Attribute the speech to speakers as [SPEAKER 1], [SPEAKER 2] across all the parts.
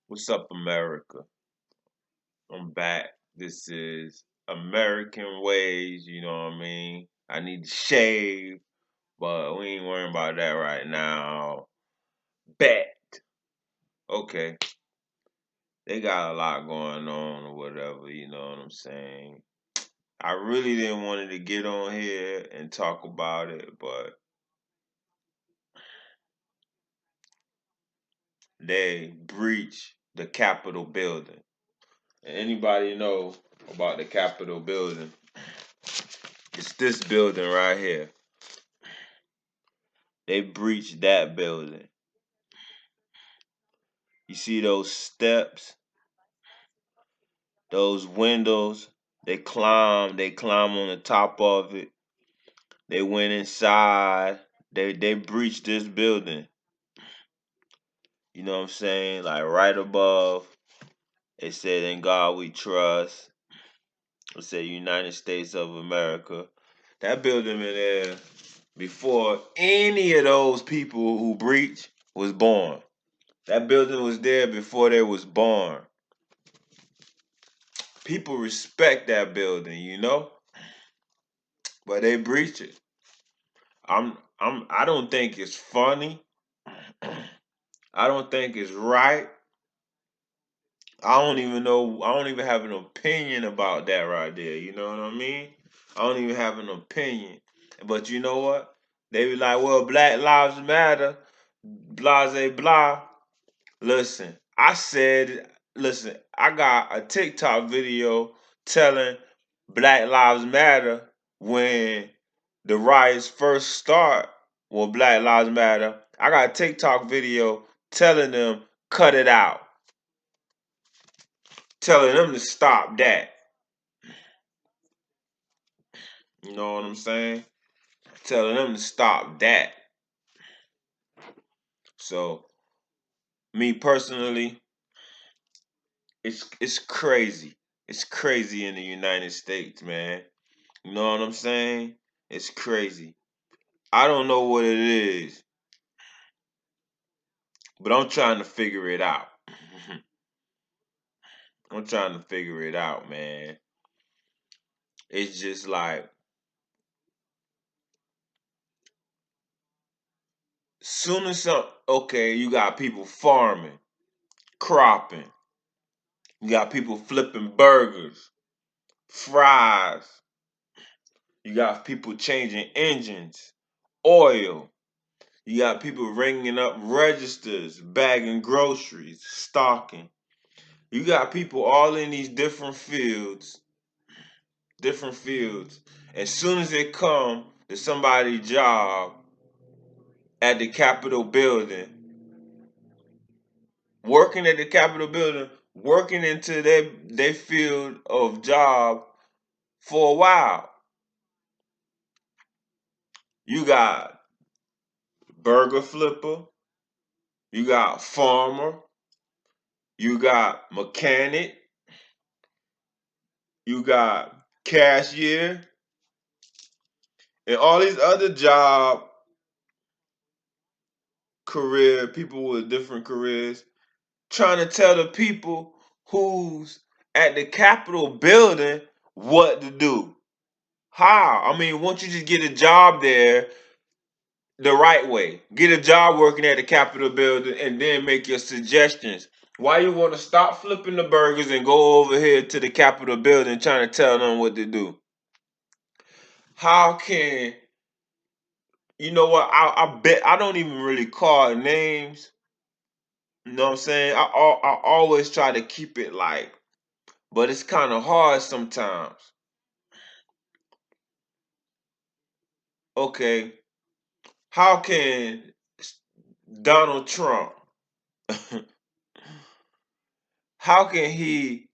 [SPEAKER 1] What's up, America? I'm back. This is American Ways, you know what I mean? I need to shave, but we ain't worrying about that right now. Bet. Okay. They got a lot going on or whatever, you know what I'm saying? I really didn't want to get on here and talk about it, but they breached the Capitol building. And anybody know about the Capitol building? It's this building right here. They breached that building. You see those steps, those windows, they climb on the top of it. They went inside. They breached this building. You know what I'm saying? Like right above, it said in God we trust. It said United States of America. That building been there before any of those people who breached was born. That building was there before they was born. People respect that building, you know? But they breach it. I don't think it's funny. I don't think it's right. I don't even know I don't even have an opinion about that right there. You know what I mean? I don't even have an opinion. But you know what? They be like, well, Black Lives Matter, blase blah. Listen, listen, I got a TikTok video telling Black Lives Matter when the riots first start. Well, Black Lives Matter. I got a TikTok video telling them cut it out, telling them to stop that. You know what I'm saying? Telling them to stop that. So, me personally, it's crazy. It's crazy in the United States, man. You know what I'm saying? It's crazy. I don't know what it is, but I'm trying to figure it out. I'm trying to figure it out, man. It's just like soon as okay, you got people farming, cropping, you got people flipping burgers, fries, you got people changing engines, oil, you got people ringing up registers, bagging groceries, stocking. You got people all in these different fields. As soon as it come to somebody's job at the Capitol building, working at the Capitol building, working into their field of job for a while. You got burger flipper, you got farmer, you got mechanic, you got cashier, and all these other job career people with different careers trying to tell the people who's at the Capitol building what to do. How? I mean, won't you just get a job there the right way? Get a job working at the Capitol building and then make your suggestions. Why you want to stop flipping the burgers and go over here to the Capitol building trying to tell them what to do? How can you know what? I bet I don't even really call names. You know what I'm saying? I always try to keep it like, but it's kind of hard sometimes. Okay, how can Donald Trump, how can he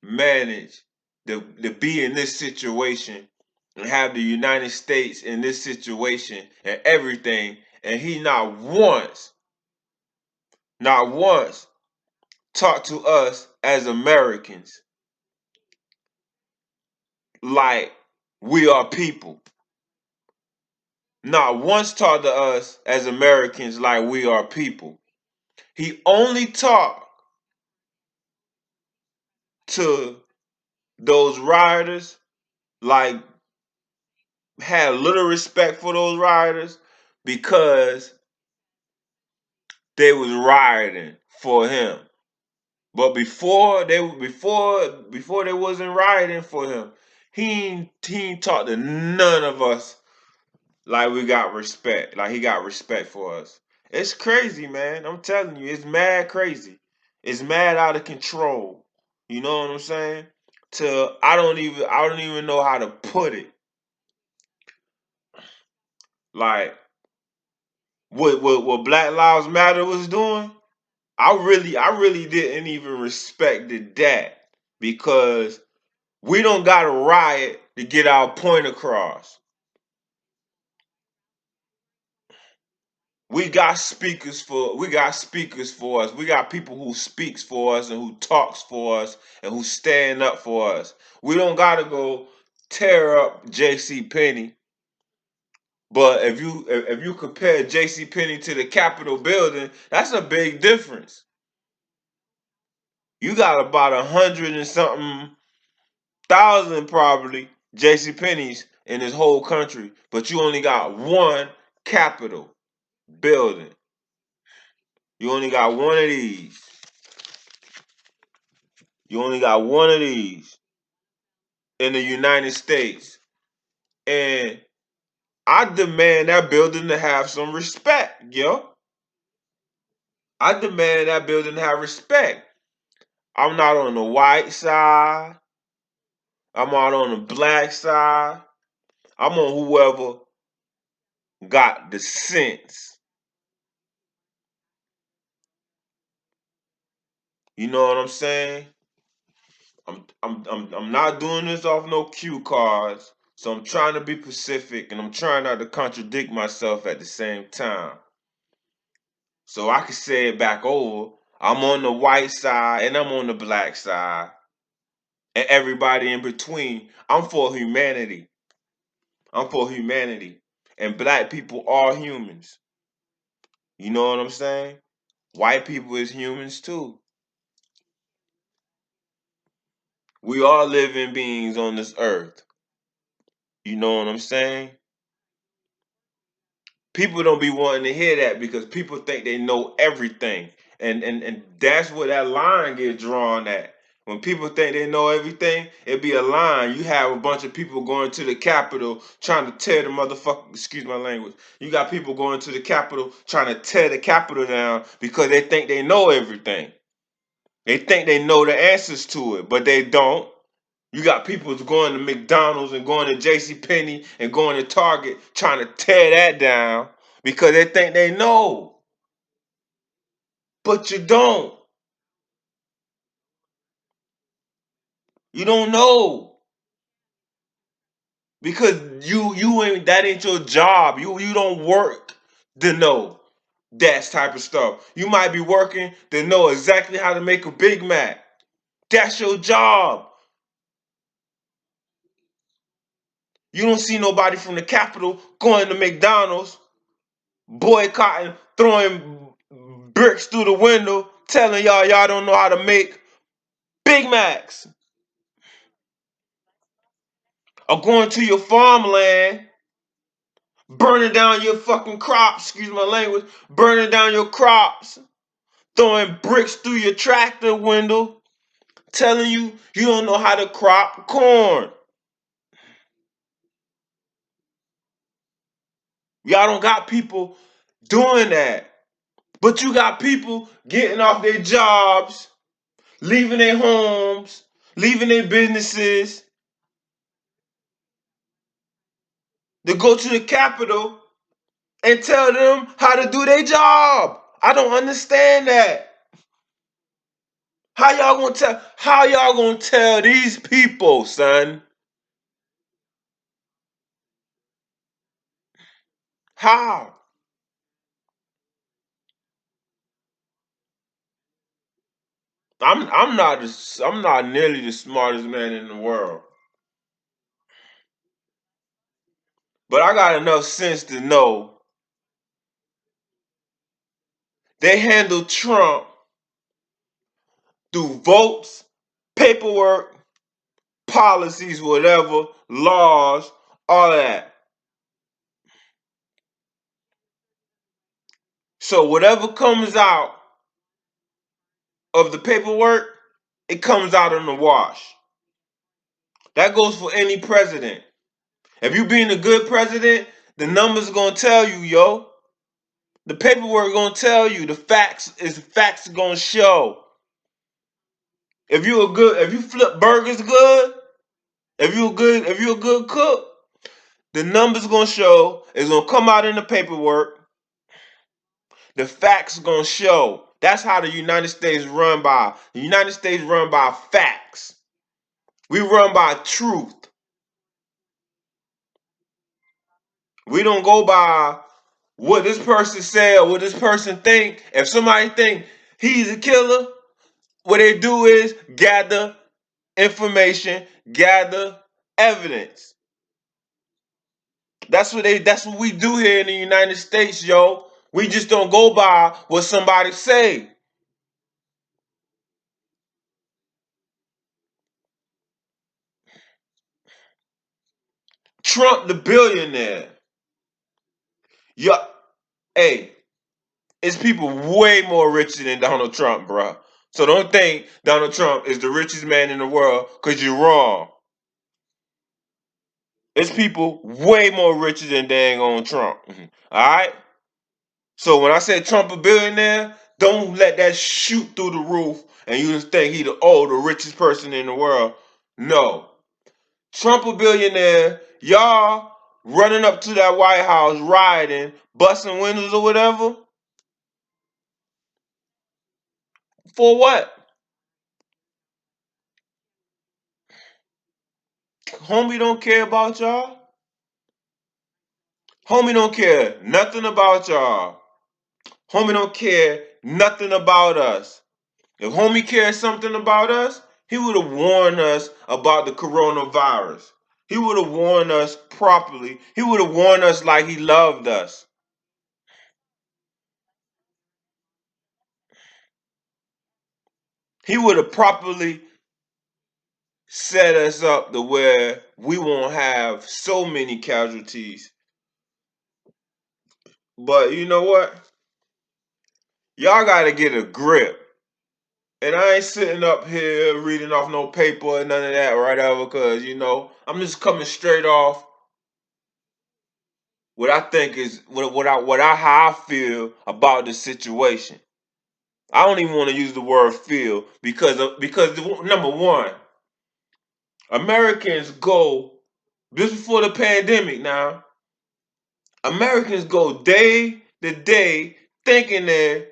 [SPEAKER 1] manage to be in this situation and have the United States in this situation and everything, and he not once talk to us as Americans like we are people. Not once talk to us as Americans like we are people. He only talk to those rioters, like had little respect for those rioters because they was rioting for him. But before they wasn't rioting for him, he ain't talked to none of us like we got respect. Like he got respect for us. It's crazy, man. I'm telling you, it's mad crazy. It's mad out of control. You know what I'm saying? To I don't even know how to put it. Like what Black Lives Matter was doing, I really didn't even respect that because we don't got to riot to get our point across. We got speakers for us. We got people who speaks for us and who talks for us and who stand up for us. We don't gotta go tear up JC Penney. But if you compare JC Penney to the Capitol building, that's a big difference. You got about 100 and something thousand probably JC Penney's in this whole country, but you only got one Capitol building. You only got one of these. You only got one of these in the United States. And I demand that building to have some respect, yo. I demand that building to have respect. I'm not on the white side. I'm not on the black side. I'm on whoever got the sense. You know what I'm saying? I'm not doing this off no cue cards. So I'm trying to be pacific and I'm trying not to contradict myself at the same time. So I can say it back over. I'm on the white side and I'm on the black side. And everybody in between. I'm for humanity. I'm for humanity. And black people are humans. You know what I'm saying? White people is humans too. We are living beings on this earth. You know what I'm saying? People don't be wanting to hear that because people think they know everything. And that's where that line gets drawn at. When people think they know everything, it be a line. You have a bunch of people going to the Capitol trying to tear the motherfucker, excuse my language. You got people going to the Capitol trying to tear the Capitol down because they think they know everything. They think they know the answers to it, but they don't. You got people going to McDonald's and going to J.C. Penney and going to Target trying to tear that down because they think they know. But you don't. You don't know. Because you ain't that ain't your job. You don't work to know that type of stuff. You might be working to know exactly how to make a Big Mac. That's your job. You don't see nobody from the Capitol going to McDonald's boycotting, throwing bricks through the window, telling y'all don't know how to make Big Macs, or going to your farmland, burning down your fucking crops, excuse my language, burning down your crops, throwing bricks through your tractor window, telling you don't know how to crop corn. Y'all don't got people doing that. But you got people getting off their jobs, leaving their homes, leaving their businesses to go to the Capitol and tell them how to do their job. I don't understand that. How y'all gonna tell these people, son? How? I'm not nearly the smartest man in the world. But I got enough sense to know they handle Trump through votes paperwork, policies, whatever, laws, all of that. So whatever comes out of the paperwork, it comes out in the wash. That goes for any president. If you being a good president, the numbers gonna tell you, yo. The paperwork gonna tell you. The facts gonna show. If you flip burgers good, if you a good cook, the numbers gonna show. It's gonna come out in the paperwork. The facts gonna show. That's how the United States run by. The United States run by facts. We run by truth. We don't go by what this person said or what this person think. If somebody think he's a killer, what they do is gather information, gather evidence. That's what we do here in the United States, yo. We just don't go by what somebody say. Trump the billionaire. Yeah, hey, it's people way more richer than Donald Trump, bro. So don't think Donald Trump is the richest man in the world, cause you're wrong. It's people way more richer than dang on Trump. All right. So when I say Trump a billionaire, don't let that shoot through the roof and you just think he the richest person in the world. No, Trump a billionaire. Y'all running up to that White House, rioting, busting windows or whatever. For what? Homie don't care about y'all. Homie don't care nothing about y'all. Homie don't care nothing about us. If homie cared something about us, he would have warned us about the coronavirus. He would have warned us properly. He would have warned us like he loved us. He would have properly set us up to where we won't have so many casualties. But you know what? Y'all got to get a grip. And I ain't sitting up here reading off no paper and none of that, right? Ever, because I'm just coming straight off what I think is what I how I feel about the situation. I don't even want to use the word feel because number one, Americans go just before the pandemic. Now Americans go day to day thinking they're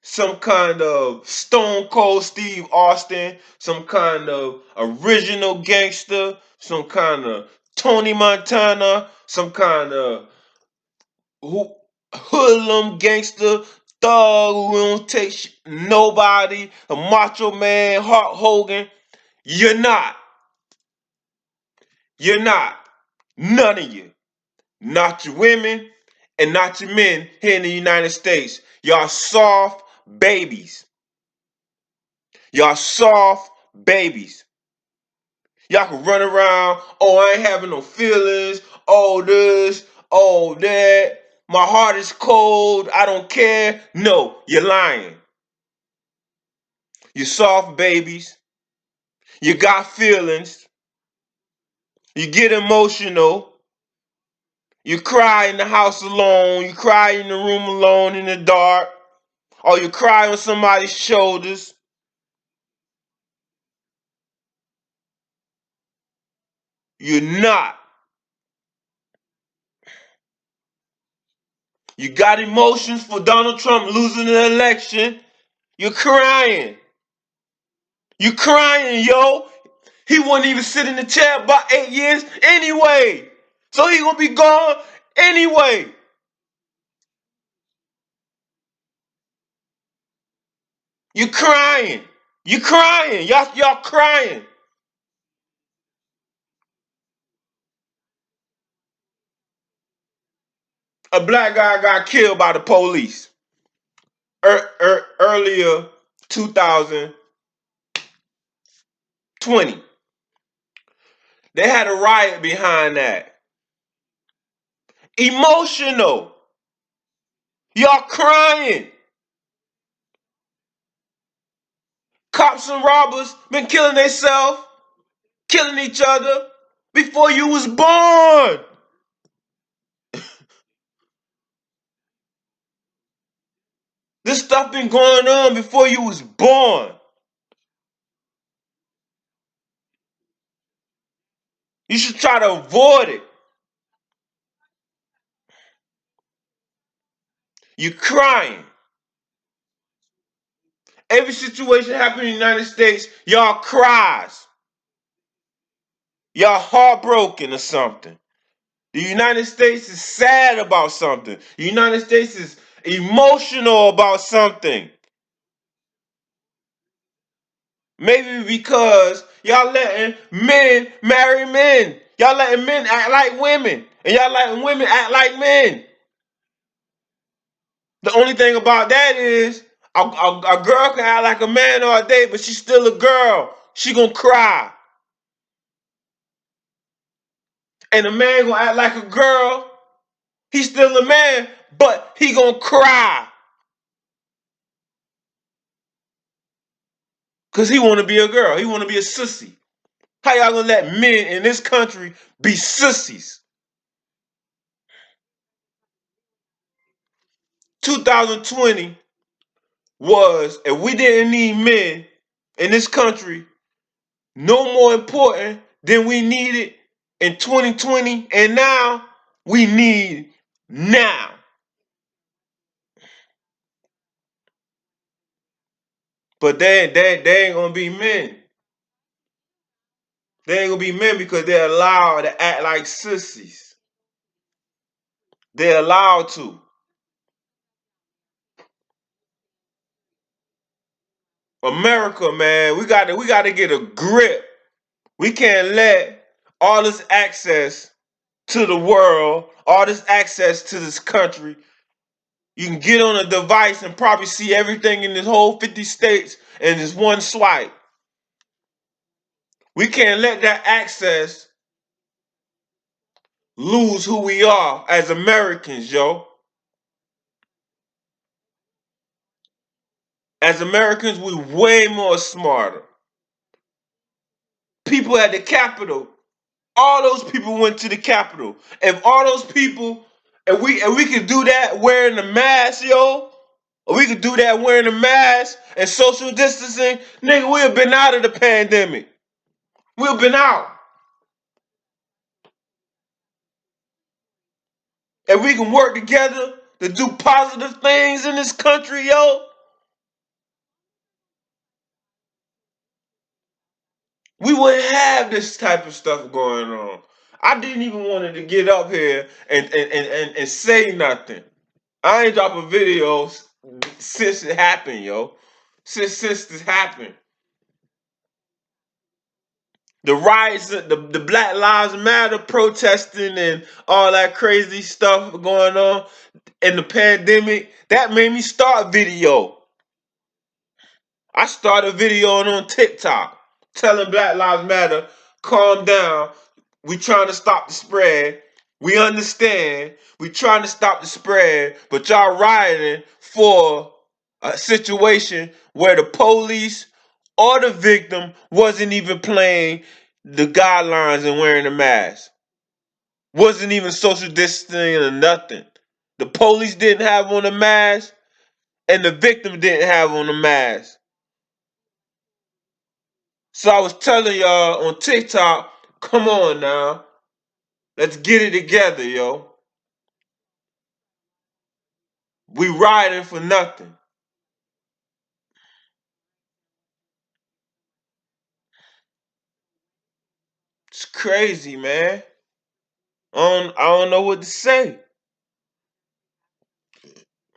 [SPEAKER 1] some kind of Stone Cold Steve Austin, some kind of original gangster, some kind of Tony Montana, some kind of who hoodlum gangster thug who don't take nobody, a macho man, Hulk Hogan. You're not. You're not. None of you. Not your women and not your men here in the United States. Y'all soft babies. Y'all soft babies. Y'all can run around. Oh, I ain't having no feelings. Oh, this. Oh, that. My heart is cold. I don't care. No, you're lying. You soft babies. You got feelings. You get emotional. You cry in the house alone. You cry in the room alone in the dark. Or you cry on somebody's shoulders. You're not. You got emotions for Donald Trump losing the election. You're crying. You crying, yo. He wouldn't even sit in the chair about 8 years anyway. So he gonna be gone anyway. You crying. You crying. Y'all crying. A black guy got killed by the police earlier 2000 20. They had a riot behind that. Emotional. Y'all crying. Cops and robbers been killing themselves, killing each other before you was born. This stuff been going on before you was born. You should try to avoid it. You crying. Every situation happening in the United States, y'all cries. Y'all heartbroken or something. The United States is sad about something. The United States is emotional about something. Maybe because y'all letting men marry men. Y'all letting men act like women. And y'all letting women act like men. The only thing about that is a girl can act like a man all day, but she's still a girl. She gonna cry. And a man gonna act like a girl. He's still a man, but he gonna cry. Cause he wanna be a girl. He wanna be a sissy. How y'all gonna let men in this country be sissies? 2020 was, if we didn't need men in this country, no more important than we needed in 2020, and now we need now. But they ain't gonna be men. They ain't gonna be men because they're allowed to act like sissies. They're allowed to. America, man, we gotta get a grip. We can't let all this access to the world, all this access to this country. You can get on a device and probably see everything in this whole 50 states in this one swipe. We can't let that access lose who we are as Americans, yo. As Americans, we way more smarter. People at the Capitol, all those people went to the Capitol. If all those people, if we could do that wearing the mask, yo, or we could do that wearing the mask and social distancing, nigga, we have been out of the pandemic. We've been out. If we can work together to do positive things in this country, yo, we wouldn't have this type of stuff going on. I didn't even want to get up here and say nothing. I ain't drop a video since it happened, yo. Since this happened. The riots, the Black Lives Matter protesting and all that crazy stuff going on in the pandemic, that made me start video. I started videoing on TikTok telling Black Lives Matter, calm down. We trying to stop the spread. We understand. We trying to stop the spread, but y'all rioting for a situation where the police or the victim wasn't even playing the guidelines and wearing a mask. Wasn't even social distancing or nothing. The police didn't have on a mask and the victim didn't have on a mask. So I was telling y'all on TikTok, come on now. Let's get it together, yo. We riding for nothing. It's crazy, man. I don't know what to say.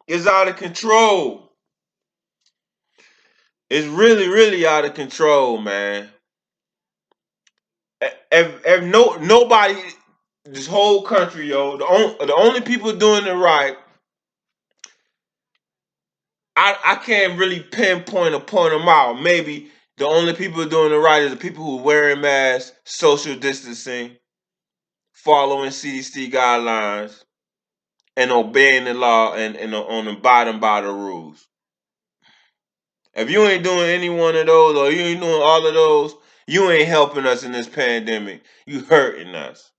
[SPEAKER 1] It's out of control. It's really, really out of control, man. If nobody, this whole country, yo, the only people doing it right, I can't really pinpoint or point them out. Maybe The only people doing it right is the people who wearing masks, social distancing, following CDC guidelines, and obeying the law and on the bottom by the rules. If you ain't doing any one of those or you ain't doing all of those, you ain't helping us in this pandemic. You hurting us.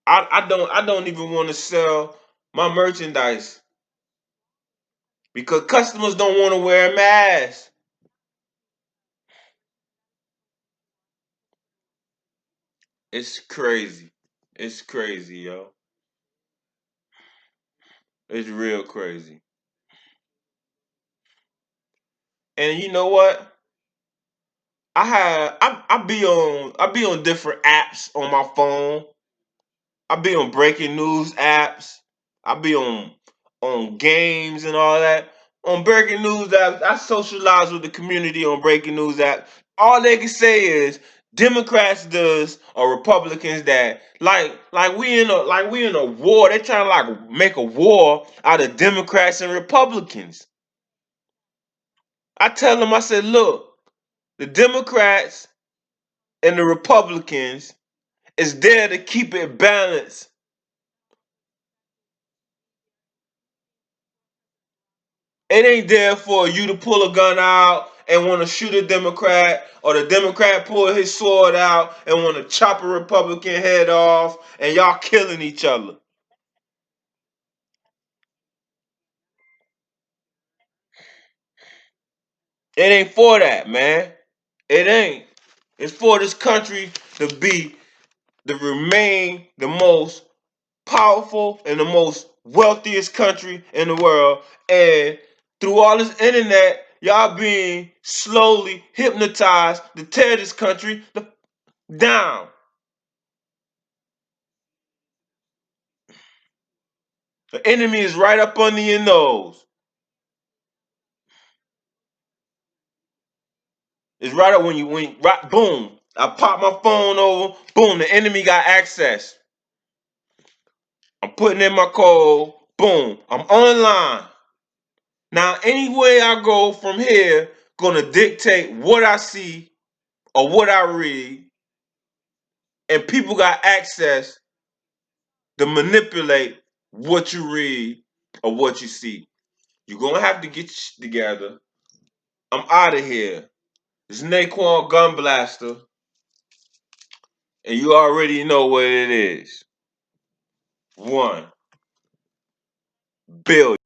[SPEAKER 1] I don't even want to sell my merchandise because customers don't want to wear masks. It's crazy. It's crazy, yo. It's real crazy. And you know what? I be on different apps on my phone. I be on breaking news apps. I be on games and all that. On breaking news apps, I socialize with the community on breaking news apps. All they can say is Democrats does or Republicans that like we in a war. They trying to like make a war out of Democrats and Republicans. I tell them, I said, look, the Democrats and the Republicans is there to keep it balanced. It ain't there for you to pull a gun out and want to shoot a Democrat, or the Democrat pull his sword out and want to chop a Republican head off, and y'all killing each other. It ain't for that, man. It ain't. It's for this country to remain the most powerful and the most wealthiest country in the world. And through all this internet, y'all being slowly hypnotized to tear this country down. The enemy is right up under your nose. It's right up when right, boom. I pop my phone over, boom, the enemy got access. I'm putting in my code, boom, I'm online. Now anywhere I go from here, gonna dictate what I see or what I read, and people got access to manipulate what you read or what you see. You're gonna have to get your shit together. I'm out of here. It's Naquan Gun Blaster, and you already know what it is. 1 billion.